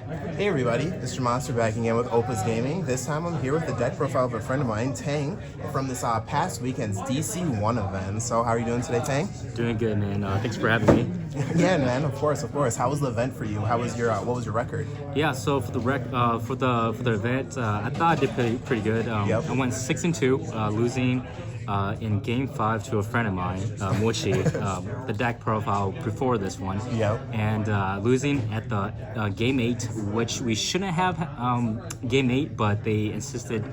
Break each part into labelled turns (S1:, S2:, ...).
S1: Hey everybody, it's your Monster back again with Opus Gaming. This time I'm here with the deck profile of a friend of mine, Teng, from this past weekend's DC-1 event. So how are you doing today, Teng?
S2: Doing good, man. Thanks for having me.
S1: Yeah, man, of course. How was the event for you? How was your what was your record?
S2: Yeah, so for the event, I thought I did pretty good.
S1: Yep.
S2: I went 6-2, losing in Game 5 to a friend of mine, Mochi, the deck profile before this one.
S1: Yep.
S2: And losing at the Game 8, which we shouldn't have Game 8, but they insisted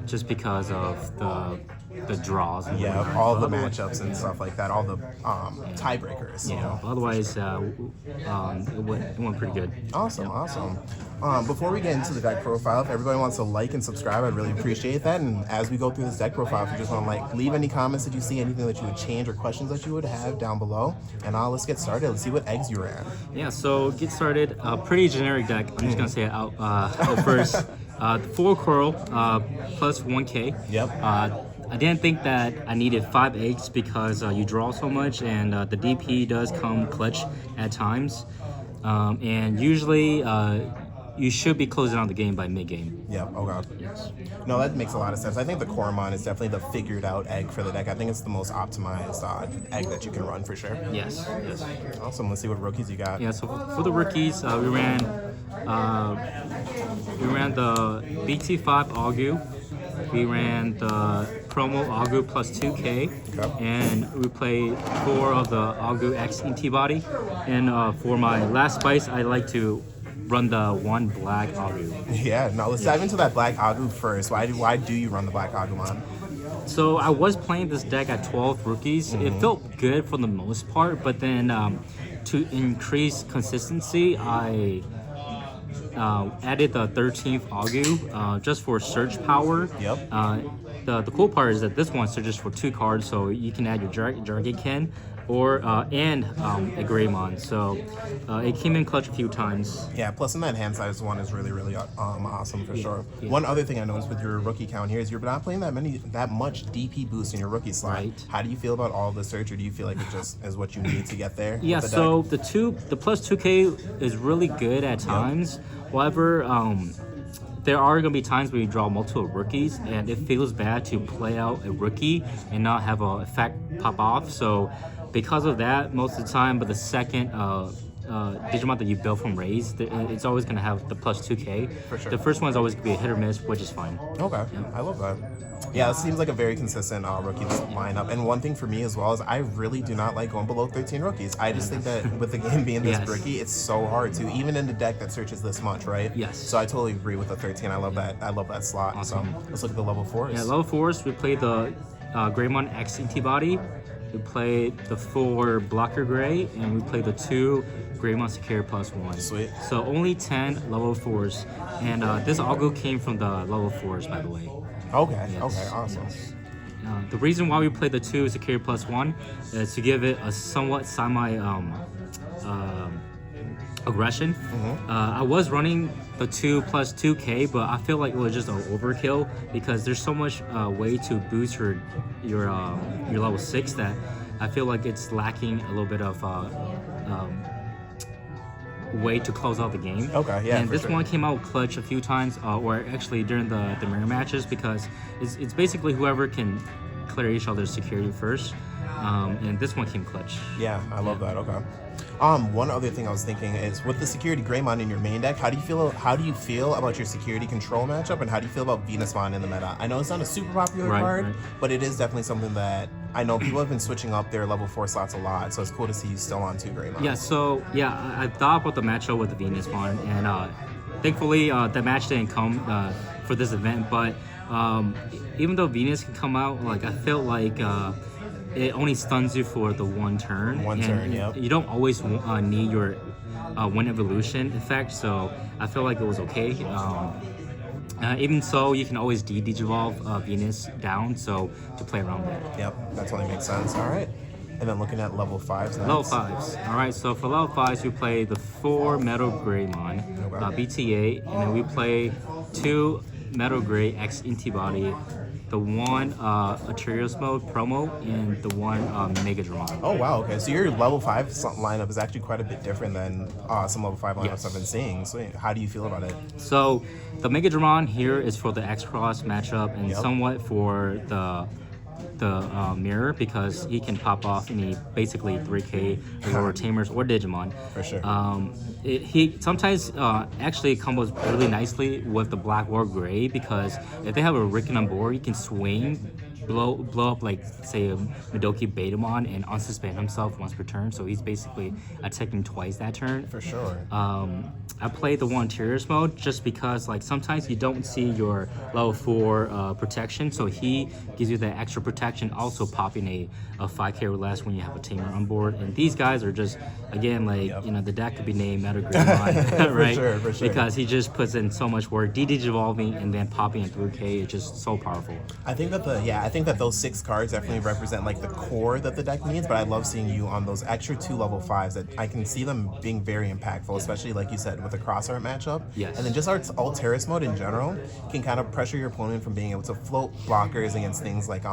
S2: just because of the draws. And
S1: Yeah,
S2: whatnot.
S1: all the matchups and stuff like that, all the tiebreakers.
S2: Yeah, otherwise it went pretty good.
S1: Awesome, awesome. Before we get into the deck profile, if everybody wants to like and subscribe, I'd really appreciate that. And as we go through this deck profile, if you just want to leave any comments that you see, anything that you would change or questions that you would have down below. And let's get started. Let's see what eggs you ran.
S2: Yeah, so get started. Pretty generic deck. I'm just gonna say it out first. 4 coral plus 1k.
S1: Yep.
S2: I didn't think that I needed 5 eggs because you draw so much, and the DP does come clutch at times. And usually you should be closing out the game by mid-game.
S1: Yeah, oh god.
S2: Yes.
S1: No, that makes a lot of sense. I think the Coromon is definitely the figured out egg for the deck. I think it's the most optimized egg that you can run for sure.
S2: Yes. Yes.
S1: Awesome, let's see what rookies you got.
S2: Yeah. So for the rookies, we ran the BT5 Augu. We ran the promo Augu plus 2k,
S1: Okay.
S2: and we played 4 of the Augu X antibody. And for my last spice, I like to run the 1 black Augu.
S1: Yeah, no, let's dive into that black Agu first. Why do you run the black Agumon?
S2: So I was playing this deck at 12 rookies. It felt good for the most part, but then to increase consistency, I added the 13th Augu just for search power.
S1: Yep.
S2: The cool part is that this one searches for 2 cards, so you can add your Jargaken or and a Greymon. So it came in clutch a few times.
S1: Yeah, plus in that hand size one is really awesome for sure.
S2: yeah.
S1: One other thing I noticed with your rookie count here is you're not playing that much DP boost in your rookie slot.
S2: Right.
S1: How do you feel about all the search, or do you feel like it just is what you need to get there?
S2: Yeah,
S1: with the
S2: so
S1: deck?
S2: the plus 2k is really good at times. However, there are going to be times where you draw multiple rookies, and it feels bad to play out a rookie and not have an effect pop off. So because of that, most of the time, but the second Digimon that you build from Raise, it's always going to have the plus 2k.
S1: For sure.
S2: The first one is always going to be a hit or miss, which is fine.
S1: Okay, I love that. Yeah, it seems like a very consistent rookie lineup. And one thing for me as well is I really do not like going below 13 rookies. I just think that with the game being this
S2: Yes.
S1: bricky, it's so hard to, even in the deck that searches this much, right?
S2: Yes.
S1: So I totally agree with the 13. I love that. I love that slot.
S2: Awesome.
S1: So let's look at the level 4s.
S2: Yeah, level 4s, we played the Greymon X antibody. We played the 4 Blocker Gray, and we played the 2 Greymon Secure plus 1.
S1: Sweet.
S2: So only 10 level 4s. And this Augu came from the level 4s, by the way.
S1: Okay,
S2: Yes.
S1: okay, awesome.
S2: The reason why we played the 2 Secure plus 1 is to give it a somewhat aggression. I was running the 2 plus 2k, but I feel like it was just an overkill because there's so much way to boost your level 6 that I feel like it's lacking a little bit of way to close out the game.
S1: Okay, yeah,
S2: And
S1: for
S2: this
S1: sure.
S2: one came out clutch a few times, or actually during the mirror matches, because it's basically whoever can clear each other's security first. And this one came clutch.
S1: Yeah, I love that. Okay. One other thing I was thinking is with the security Greymon in your main deck, how do you feel about your security control matchup, and how do you feel about Venusmon in the meta? I know it's not a super popular card,
S2: right.
S1: but it is definitely something that I know people have been switching up their level 4 slots a lot, so it's cool to see you still on 2 Greymon.
S2: Yeah, so I thought about the matchup with the Venus one, and thankfully the match didn't come for this event. But even though Venus can come out, like I felt like it only stuns you for the 1 turn.
S1: Yep.
S2: You don't always need your 1 evolution effect, so I feel like it was okay. Even so, you can always Digivolve Venus down, so to play around that.
S1: Yep, that totally makes sense. All right. And then looking at level 5s next.
S2: Level 5s. All right, so for level 5s, we play the 4 Metal Greymon, BTA, and then we play 2 Metal Gray X Antibody, the one Arterios mode promo, and the one Mega Dramon.
S1: Oh wow, okay. So your level 5 lineup is actually quite a bit different than some level 5 lineups
S2: Yes.
S1: I've been seeing. So how do you feel about it?
S2: So the Mega Dramon here is for the X-Cross matchup, and
S1: Yep.
S2: somewhat for the mirror, because he can pop off any basically 3K or Tamers or Digimon.
S1: For sure.
S2: He sometimes actually combos really nicely with the BlackWarGrey, because if they have a Riken on board, he can swing, blow up like say a Midoki Betamon and unsuspend himself once per turn. So he's basically attacking twice that turn.
S1: For sure.
S2: I play the one Tears mode just because like sometimes you don't see your level 4 protection, so he gives you that extra protection, also popping a 5K or less when you have a Tamer on board. And these guys are just, again, like,
S1: Yep.
S2: you know, the deck could be named BlackWarGreymon, right?
S1: For sure.
S2: Because he just puts in so much work, de-evolving and then popping in 3K is just so powerful.
S1: I think that those 6 cards definitely represent like the core that the deck needs, but I love seeing you on those extra 2 level 5s that I can see them being very impactful, especially like you said with the cross art matchup.
S2: Yes.
S1: And then just our Alteris mode in general can kind of pressure your opponent from being able to float blockers against things like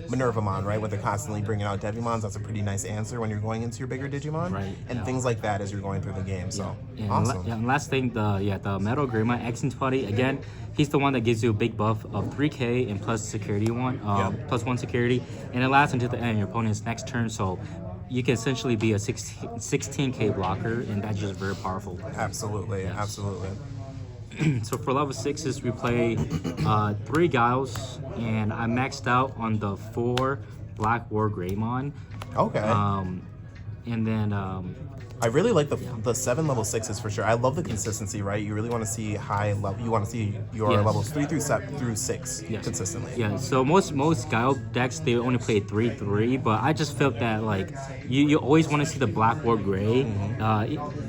S1: Minervamon, right? Where they're constantly bringing out Devimons. That's a pretty nice answer when you're going into your bigger Digimon.
S2: Right,
S1: And
S2: yeah.
S1: things like that as you're going through the game. So
S2: And
S1: awesome.
S2: and last thing, the Metal Greymon X Buddy, again, he's the one that gives you a big buff of 3K and plus security plus 1 security, and it lasts until the end of your opponent's next turn. So you can essentially be a 16K blocker, and that's just very powerful.
S1: Absolutely, absolutely.
S2: So for level 6s, we play 3 Giles, and I maxed out on the 4 BlackWarGreymon.
S1: Okay.
S2: And then
S1: I really like the 7 level 6s for sure. I love the consistency, right? You really want to see high level. You want to see your
S2: Yes.
S1: levels 3 through 6 consistently.
S2: Yeah, so most Guile decks, they only play 3/3, but I just felt that like you always want to see the Black-War-Gray.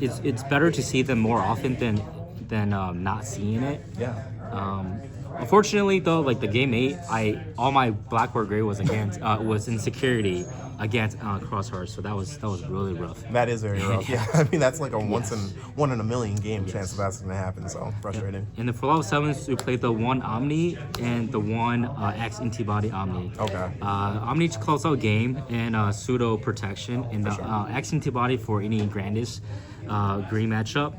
S2: It's better to see them more often than not seeing it.
S1: Yeah.
S2: Unfortunately though, like the game 8, all my Black-War-Gray was in security against Crossheart, so that was really rough.
S1: That is very rough. Yeah. I mean, that's like a one in a million game chance of that's going to happen. So frustrating.
S2: And then for level 7s, we played the 1 Omni and the 1 X Antibody Omni.
S1: Okay.
S2: Omni close out game and pseudo protection, and the X Antibody for any Grandis green matchup.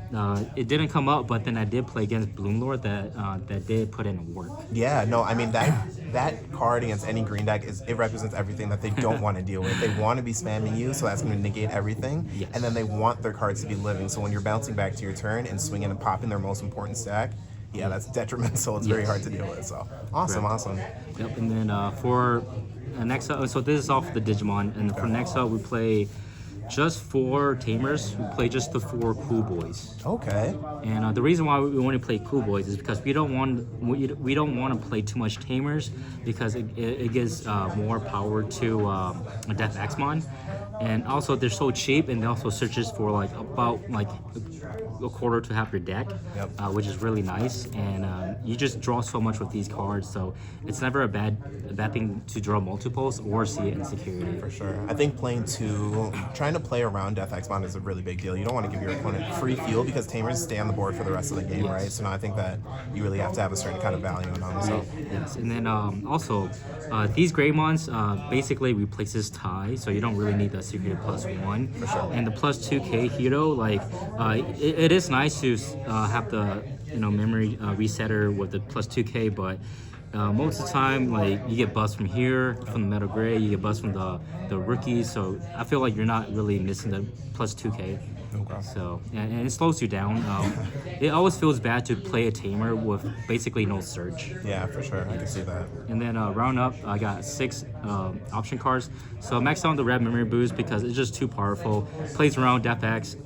S2: It didn't come up, but then I did play against Bloomlord that did put in work.
S1: Yeah, no, I mean that card against any green deck it represents everything that they don't want to deal with. They want to be spamming you, so that's going to negate everything.
S2: Yes.
S1: And then they want their cards to be living. So when you're bouncing back to your turn and swinging and popping their most important stack, yeah, that's detrimental. It's very hard to deal with. So awesome.
S2: Yep. And then for next up, so this is all for the Digimon, and for next up we play just 4 Tamers. We play just the 4 Cool Boys.
S1: Okay.
S2: And the reason why we want to play Cool Boys is because we don't want to play too much Tamers, because it gives more power to Death Axmon, and also they're so cheap, and they also searches for like about like a quarter to half your deck, which is really nice. And you just draw so much with these cards, so it's never a bad thing to draw multiples or see it in security.
S1: For sure. I think trying to play around Death Axmon is a really big deal. You don't want to give your opponent free fuel, because Tamers stay on the board for the rest of the game, right? So now I think that you really have to have a certain kind of value in them. So.
S2: Yes, and then also these Greymons basically replaces tie, so you don't really need the security +1.
S1: For sure.
S2: And the +2K hero, like it is nice to have the memory resetter with the +2K, but most of the time, like you get buffs from here, from the Metal Gray, you get buffs from the rookies, so I feel like you're not really missing the +2K.
S1: Okay.
S2: So, and it slows you down. It always feels bad to play a Tamer with basically no surge.
S1: Yeah, for sure. I can see that.
S2: And then round up, I got 6 option cards. So I maxed out the red memory boost because it's just too powerful. Plays around Death X.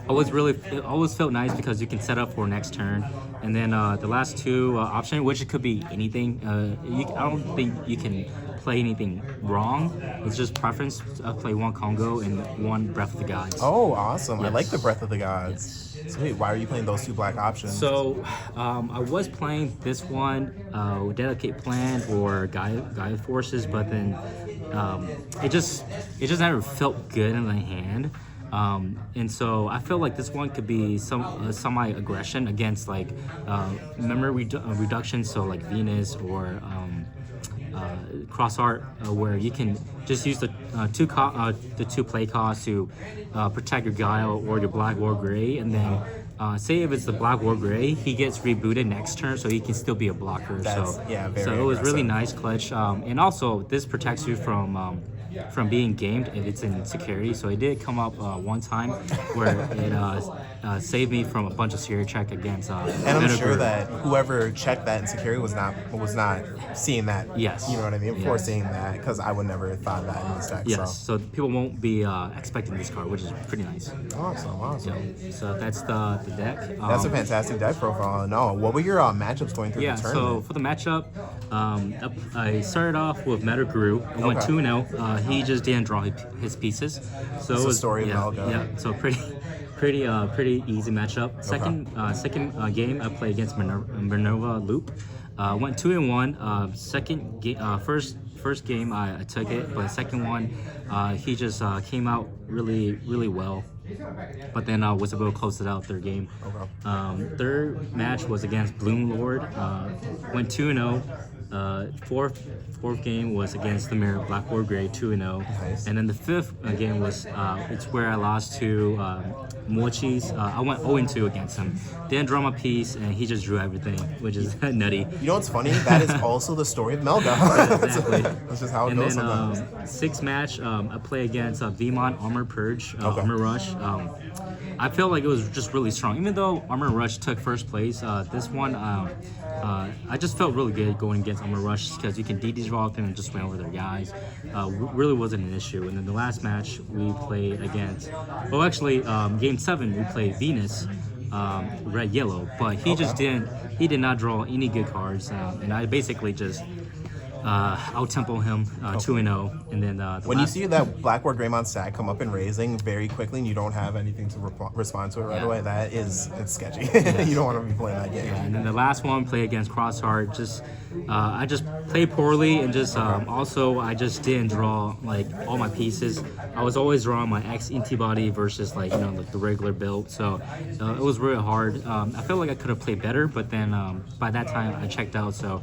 S2: It always felt nice because you can set up for next turn. And then the last 2 option, which it could be anything. I don't think you can play anything wrong. It's just preference. Play 1 Congo and 1 Breath of the Gods.
S1: Oh, awesome.
S2: Yes.
S1: I like the Breath of the Gods. Sweet. Why are you playing those 2 black options?
S2: So I was playing this one, Dedicate Plan or Gaia Forces, but then it just never felt good in my hand. And so I feel like this one could be some semi-aggression against like memory reduction, so like Venus or cross art, where you can just use the two play costs to protect your Guile or your Black War Gray, and then say if it's the Black War Gray, he gets rebooted next turn, so he can still be a blocker.
S1: That's,
S2: so
S1: yeah, very
S2: so it was really
S1: aggressive.
S2: nice clutch, and also this protects you from being gamed if it's in security. So it did come up one time where it saved me from a bunch of security check against
S1: And I'm sure
S2: Vinegar.
S1: that whoever checked that in security was not seeing that.
S2: Yes.
S1: You know what I mean?
S2: Yeah.
S1: Foreseeing that, because I would never have thought that in this deck.
S2: Yes, so people won't be expecting this card, which is pretty nice.
S1: So awesome.
S2: So that's the deck.
S1: That's a fantastic deck profile. No, what were your matchups going through
S2: Yeah,
S1: the
S2: so
S1: tournament?
S2: for the matchup, I started off with Metagrew. I went
S1: Okay.
S2: 2-0. He just didn't draw his pieces. So
S1: It's
S2: it
S1: the
S2: was
S1: story of
S2: yeah,
S1: Melga.
S2: yeah. So pretty easy matchup. Second game I played against Minerva Loop. Went 2-1. First game I took it, but second one he just came out really well. But then was able to close it out third game.
S1: Okay.
S2: Third match was against Bloom Lord. Went 2-0. Fourth game was against the Mirror BlackWarGreymon 2-0.
S1: Nice.
S2: And then the fifth game was it's where I lost to Mochi's. I went 0-2 against him. Didn't draw my piece, and he just drew everything, which is nutty.
S1: You know what's funny? That is also the story of Melga.
S2: Exactly.
S1: That's just how it
S2: And
S1: goes
S2: then
S1: sometimes.
S2: sixth match, I play against Digimon Armor Purge,
S1: Okay.
S2: Armor Rush. I felt like it was just really strong. Even though Armor Rush took first place, this one I just felt really good going against Armor Rush because you can DD draw them and just went over their guys. Really wasn't an issue. And then the last match we played against, well actually game 7 we played Venus. Red yellow, but he did not draw any good cards, and I basically just out tempo him 2-0, and then the
S1: When
S2: last,
S1: you see that BlackWarGreymon stack come up in raising very quickly and you don't have anything to respond to it right
S2: Yeah.
S1: away, it's sketchy. You don't want to be playing that game.
S2: and then the last one play against Crossheart, just I just played poorly, and just also I just didn't draw like all my pieces. I was always drawing my X antibody versus like the regular build, so it was really hard. I felt like I could have played better, but then by that time I checked out. So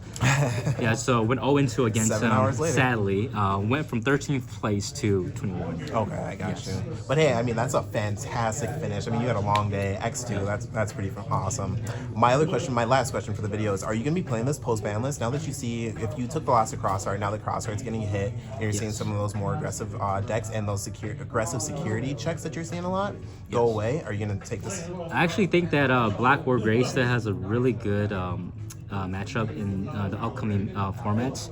S2: yeah, so went 0-2 against
S1: 7
S2: him.
S1: hours later.
S2: Sadly, went from 13th place to 21.
S1: Okay, I got you. But hey, I mean, that's a fantastic finish. I mean, you had a long day. X2, that's pretty awesome. My last question for the video is, are you going to be playing this post-ban list? Now that you see, if you took the loss of Crossheart, now that Crossheart's getting hit, and you're seeing some of those more aggressive decks and those aggressive security checks that you're seeing a lot go away, are you going to take this?
S2: I actually think that Black War Gray still has a really good matchup in the upcoming formats.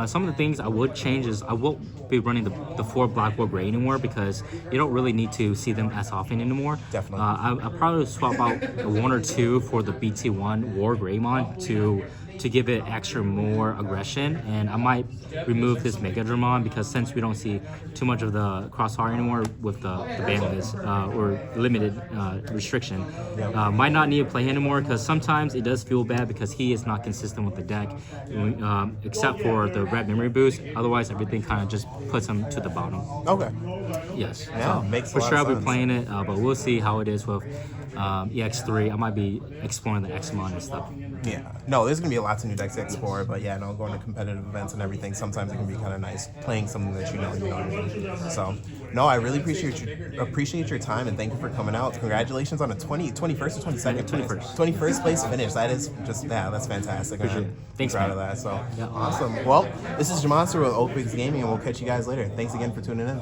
S2: Some of the things I would change is I won't be running the 4 Black War Gray anymore because you don't really need to see them as often anymore.
S1: Definitely.
S2: I'll probably swap out 1 or 2 for the BT1 WarGreymon to give it extra more aggression, and I might remove this Mega Dramon because since we don't see too much of the crosshair anymore with the ban list or limited restriction, might not need to play anymore because sometimes it does feel bad because he is not consistent with the deck, except for the red memory boost. Otherwise, everything kind of just puts him to the bottom.
S1: Okay.
S2: Yes.
S1: Yeah,
S2: So
S1: makes a
S2: for
S1: lot
S2: sure
S1: of
S2: I'll be
S1: sense.
S2: playing it, but we'll see how it is with EX3. I might be exploring the Xmon and stuff.
S1: Yeah. No, there's going to be lots of new decks to explore, but yeah, no, going to competitive events and everything, sometimes it can be kind of nice playing something that you know what I mean? So, no, I really appreciate your time, and thank you for coming out. Congratulations on a 21st or 22nd? 21st place finish. That is just, yeah, that's fantastic.
S2: Appreciate it. Thanks,
S1: proud
S2: man.
S1: of that. So,
S2: Yeah.
S1: awesome. Well, this is Jamonster with Oak Bigs Gaming, and we'll catch you guys later. Thanks again for tuning in.